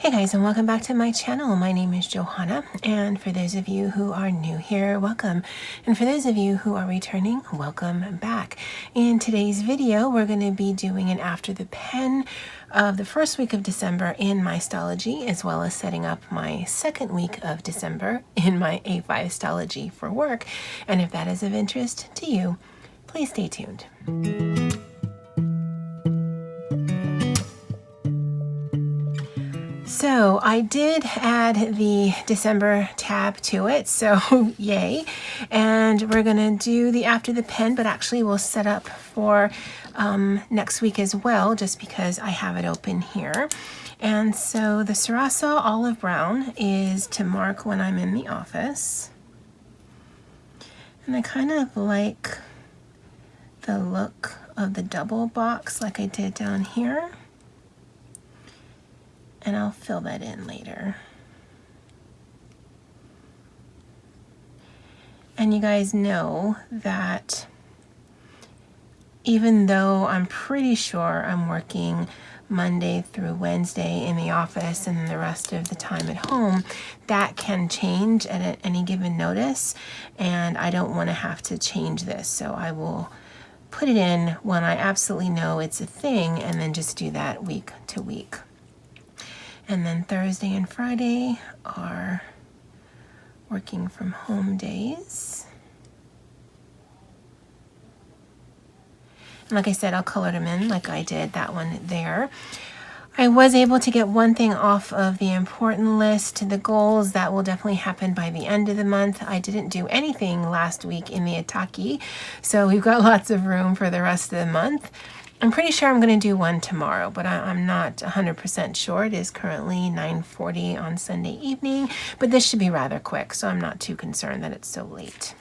Hey guys, and welcome back to my channel. My name is Johanna, and for those of you who are new here, welcome. And for those of you who are returning, welcome back. In today's video, we're going to be doing an after the pen of the first week of December in my Stalogy, as well as setting up my second week of December in my A5 Stalogy for work. And if that is of interest to you, please stay tuned. So I did add the December tab to it, so yay. And we're gonna do the after the pen, but actually we'll set up for next week as well, just because I have it open here. And so the Sarasa Olive Brown is to mark when I'm in the office. And I kind of like the look of the double box like I did down here. And I'll fill that in later. And you guys know that even though I'm pretty sure I'm working Monday through Wednesday in the office and the rest of the time at home, that can change at any given notice, and I don't want to have to change this, so I will put it in when I absolutely know it's a thing and then just do that week to week. And then Thursday and Friday are working from home days. And like I said, I'll color them in like I did that one there. I was able to get one thing off of the important list, the goals. That will definitely happen by the end of the month. I didn't do anything last week in the Ataki, so we've got lots of room for the rest of the month. I'm pretty sure I'm going to do one tomorrow, but I'm not 100% sure. It is currently 9:40 on Sunday evening, but this should be rather quick, so I'm not too concerned that it's so late.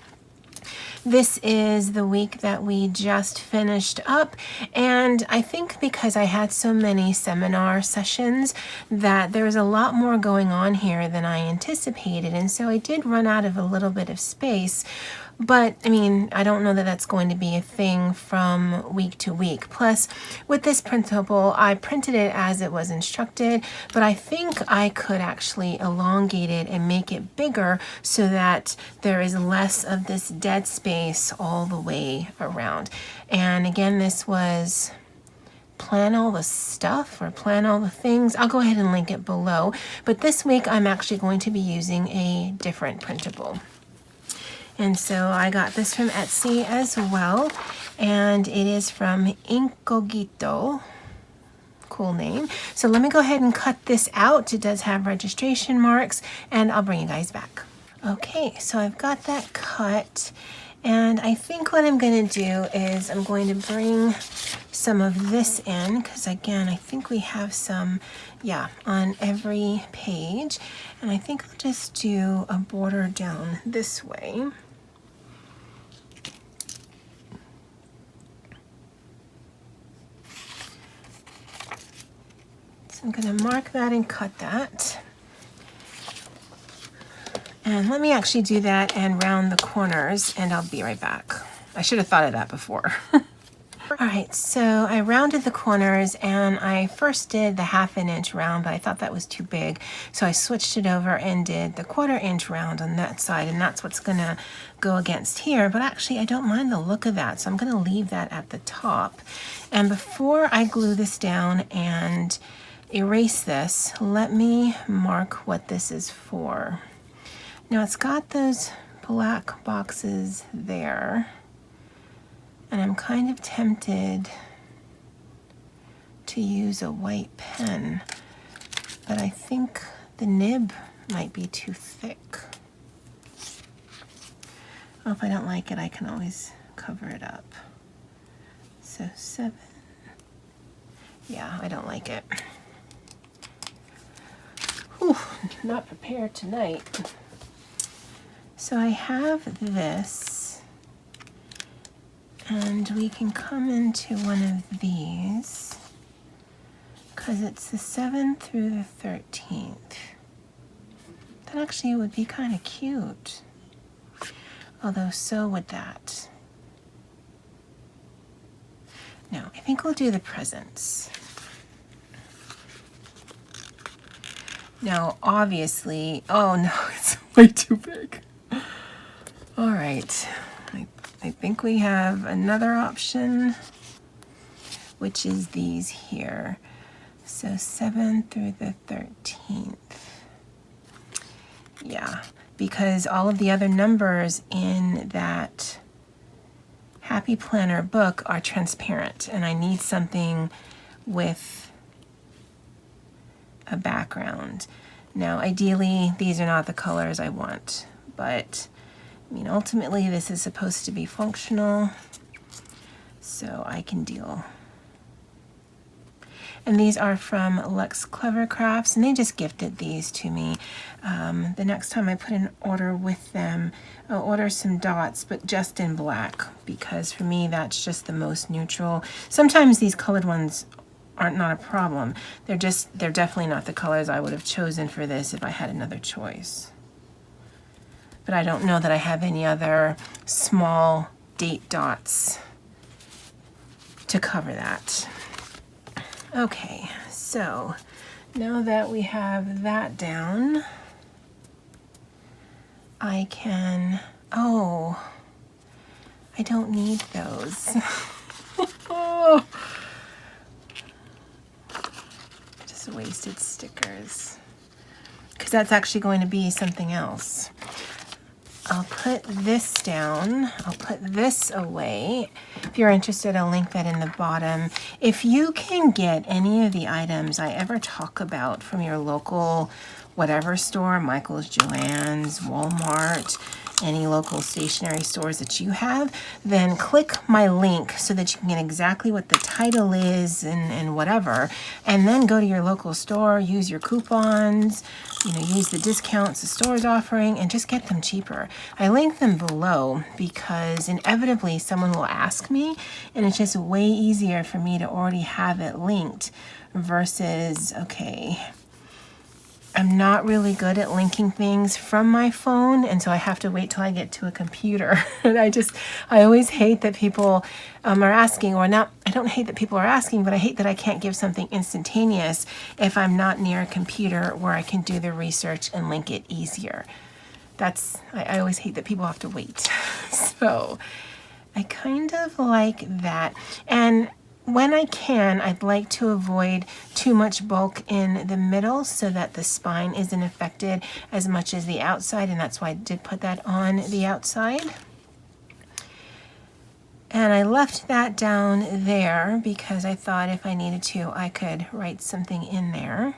This is the week that we just finished up, and I think because I had so many seminar sessions that there was a lot more going on here than I anticipated, and so I did run out of a little bit of space. But I mean, I don't know that that's going to be a thing from week to week. Plus, with this printable, I printed it as it was instructed, but I think I could actually elongate it and make it bigger so that there is less of this dead space all the way around. And again, this was plan all the stuff or plan all the things. I'll go ahead and link it below. But this week, I'm actually going to be using a different printable. And so I got this from Etsy as well, and it is from Incogito. Cool name. So let me go ahead and cut this out. It does have registration marks, and I'll bring you guys back. Okay, so I've got that cut, and I think what I'm going to do is I'm going to bring some of this in, because again, I think we have some, on every page, and I think I'll just do a border down this way. I'm going to mark that and cut that. And let me actually do that and round the corners, and I'll be right back. I should have thought of that before. All right, so I rounded the corners, and I first did the 1/2 inch round, but I thought that was too big. So I switched it over and did the 1/4 inch round on that side, and that's what's gonna go against here. But actually, I don't mind the look of that, so I'm gonna leave that at the top. And before I glue this down and erase this, let me mark what this is for. Now it's got those black boxes there, and I'm kind of tempted to use a white pen, but I think the nib might be too thick. Well, if I don't like it, I can always cover it up. So 7. Yeah, I don't like it. Whew, not prepared tonight. So I have this, and we can come into one of these because it's the 7th through the 13th. That actually would be kind of cute, although so would that. No, I think we'll do the presents. Now, obviously, oh no, it's way too big. All right, I think we have another option, which is these here. So 7 through the 13th. Yeah, because all of the other numbers in that Happy Planner book are transparent, and I need something with a background. Now, ideally, these are not the colors I want, but I mean, ultimately, this is supposed to be functional, so I can deal. And these are from Lux Clever Crafts, and they just gifted these to me. The next time I put an order with them, I'll order some dots, but just in black, because for me, that's just the most neutral. Sometimes these colored ones aren't not a problem. They're definitely not the colors I would have chosen for this if I had another choice. But I don't know that I have any other small date dots to cover that. Okay, so now that we have that down, I can, oh, I don't need those. Oh, just wasted stickers, because that's actually going to be something else. I'll put this down. I'll put this away. If you're interested, I'll link that in the bottom. If you can get any of the items I ever talk about from your local whatever store, Michael's, Joann's, Walmart, any local stationery stores that you have, then click my link so that you can get exactly what the title is and whatever, and then go to your local store, use your coupons, use the discounts the store is offering, and just get them cheaper. I link them below because inevitably someone will ask me, and it's just way easier for me to already have it linked versus, okay, I'm not really good at linking things from my phone, and so I have to wait till I get to a computer. And I always hate that people are asking, or not, I don't hate that people are asking, but I hate that I can't give something instantaneous if I'm not near a computer where I can do the research and link it easier. I always hate that people have to wait. So I kind of like that. And when I can, I'd like to avoid too much bulk in the middle so that the spine isn't affected as much as the outside, and that's why I did put that on the outside. And I left that down there because I thought if I needed to, I could write something in there.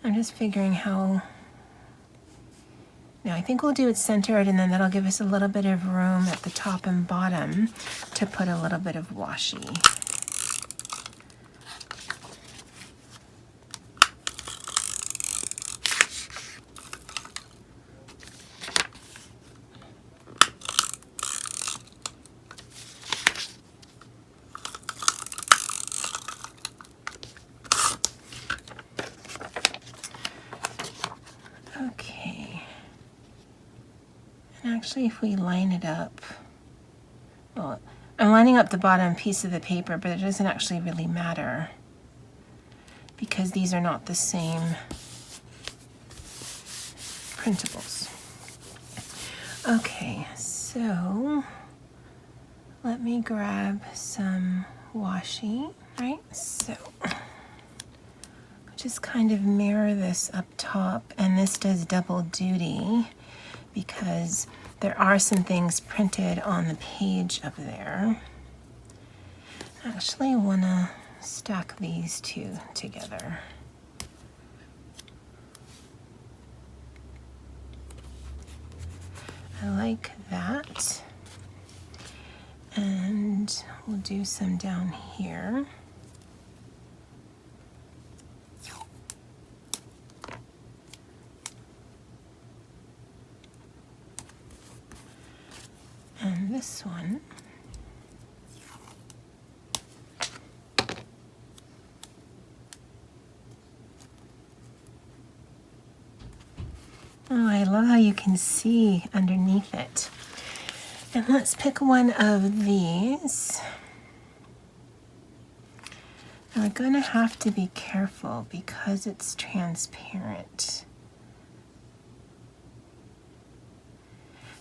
I'm just figuring how. Now I think we'll do it centered, and then that'll give us a little bit of room at the top and bottom to put a little bit of washi. Actually, if we line it up, well, I'm lining up the bottom piece of the paper, but it doesn't actually really matter because these are not the same printables. Okay, so let me grab some washi, right? So just kind of mirror this up top, and this does double duty because there are some things printed on the page up there. I actually want to stack these two together. I like that. And we'll do some down here. And this one. Oh, I love how you can see underneath it. And let's pick one of these. And we're gonna have to be careful because it's transparent.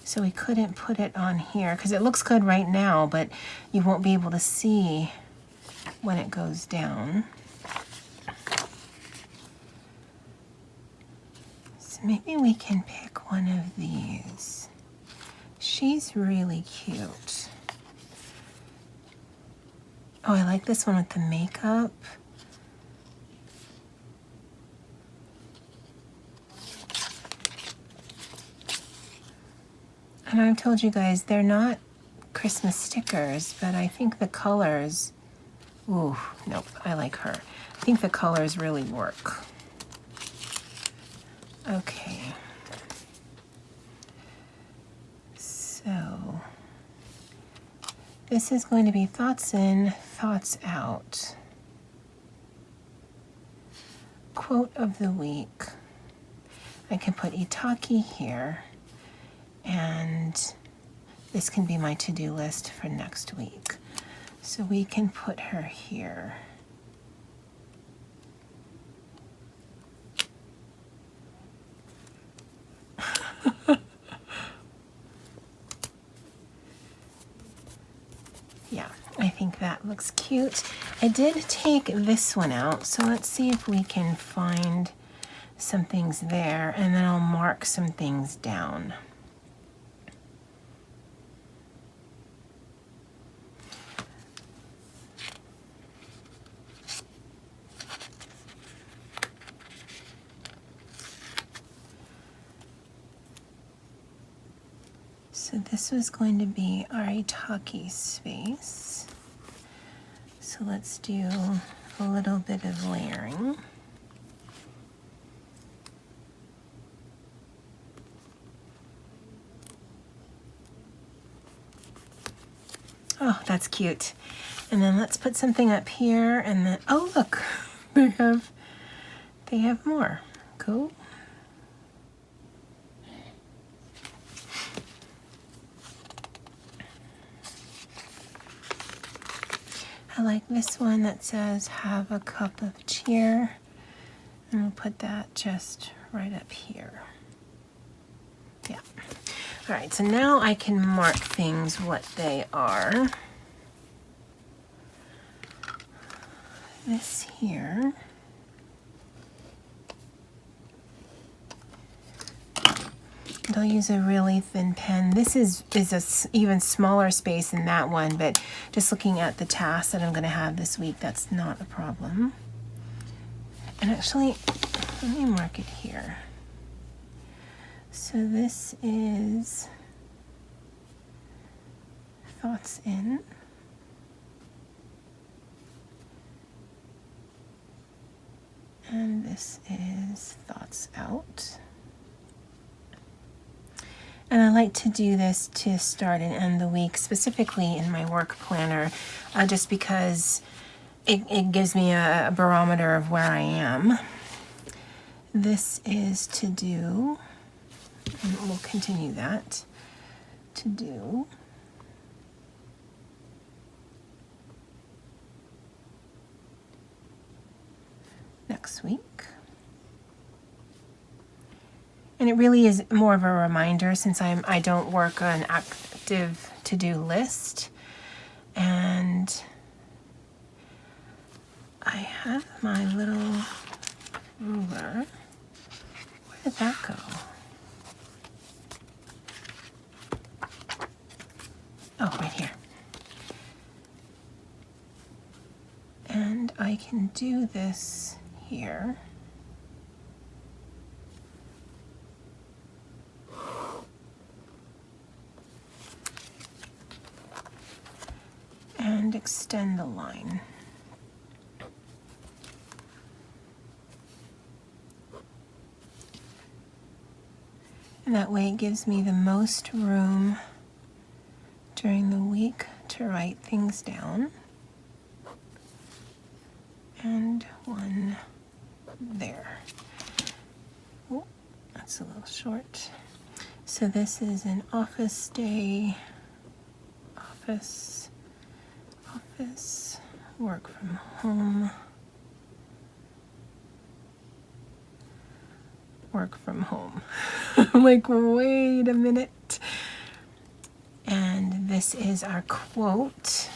So we couldn't put it on here because it looks good right now, but you won't be able to see when it goes down. So maybe we can pick one of these. She's really cute. Oh, I like this one with the makeup. And I've told you guys, they're not Christmas stickers, but I think the colors, ooh, nope, I like her. I think the colors really work. Okay. So, this is going to be thoughts in, thoughts out. Quote of the week. I can put Itaki here. And this can be my to-do list for next week. So we can put her here. Yeah, I think that looks cute. I did take this one out, so let's see if we can find some things there, and then I'll mark some things down. So this was going to be our Itaki space. So let's do a little bit of layering. Oh, that's cute. And then let's put something up here, and then, oh look, they have more. Cool. I like this one that says have a cup of cheer, and we'll put that just right up here. Yeah. All right, so now I can mark things what they are. This here. And I'll use a really thin pen. This is a even smaller space than that one, but just looking at the tasks that I'm going to have this week, that's not a problem. And actually, let me mark it here. So this is thoughts in. And this is thoughts out. And I like to do this to start and end the week, specifically in my work planner, just because it gives me a barometer of where I am. This is to do, and we'll continue that, to do. Next week. And it really is more of a reminder since I don't work on active to-do list. And I have my little ruler. Where did that go? Oh, right here. And I can do this here. And extend the line. And that way it gives me the most room during the week to write things down. And one there. Oh, that's a little short. So this is an office day, office, work from home, work from home. I'm like, wait a minute. And this is our quote.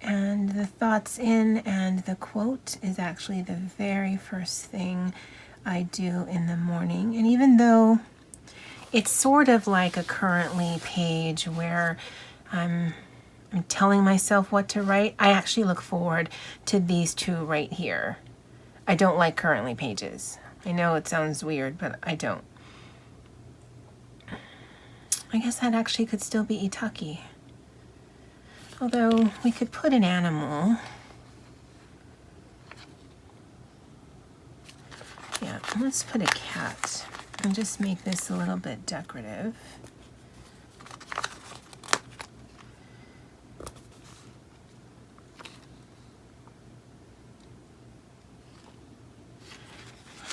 And the thoughts in and the quote is actually the very first thing I do in the morning. And even though it's sort of like a currently page where I'm telling myself what to write, I actually look forward to these two right here. I don't like currently pages. I know it sounds weird, but I don't. I guess that actually could still be Itaki. Although we could put an animal. Yeah, let's put a cat and just make this a little bit decorative.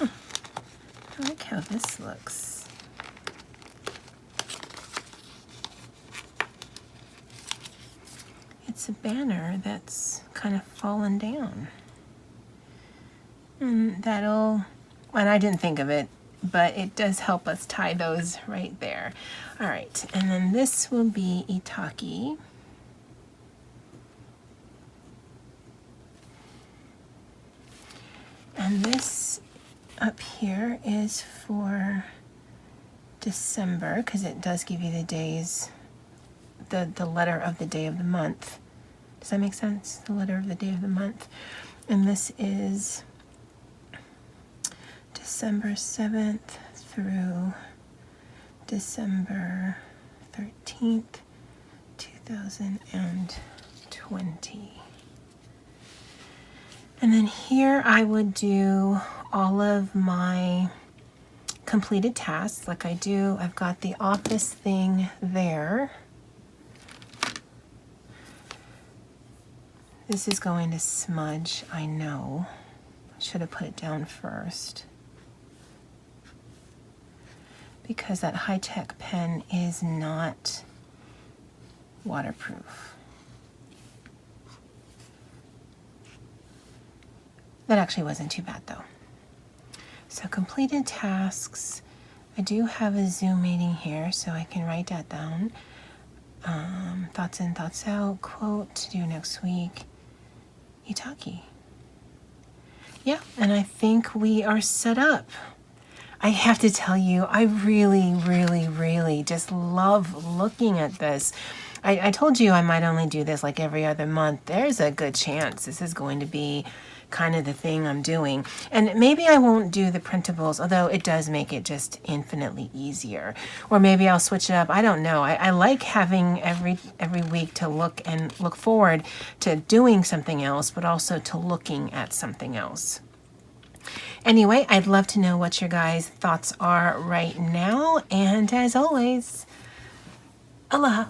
I like how this looks. It's a banner that's kind of fallen down. And and I didn't think of it, but it does help us tie those right there. All right, and then this will be Itaki. And this up here is for December, because it does give you the days, the letter of the day of the month. Does that make sense? The letter of the day of the month. And this is December 7th through December 13th, 2020. And then here I would do all of my completed tasks like I do. I've got the office thing there. This is going to smudge, I know. I should have put it down first, because that high-tech pen is not waterproof. That actually wasn't too bad though. So completed tasks. I do have a Zoom meeting here, so I can write that down. Thoughts in, thoughts out, quote to do next week. Itaki. Yeah, and I think we are set up. I have to tell you, I really, really, really just love looking at this. I told you I might only do this like every other month. There's a good chance this is going to be kind of the thing I'm doing. And maybe I won't do the printables, although it does make it just infinitely easier. Or maybe I'll switch it up. I don't know. I like having every week to look forward to doing something else, but also to looking at something else. Anyway, I'd love to know what your guys' thoughts are right now. And as always, aloha.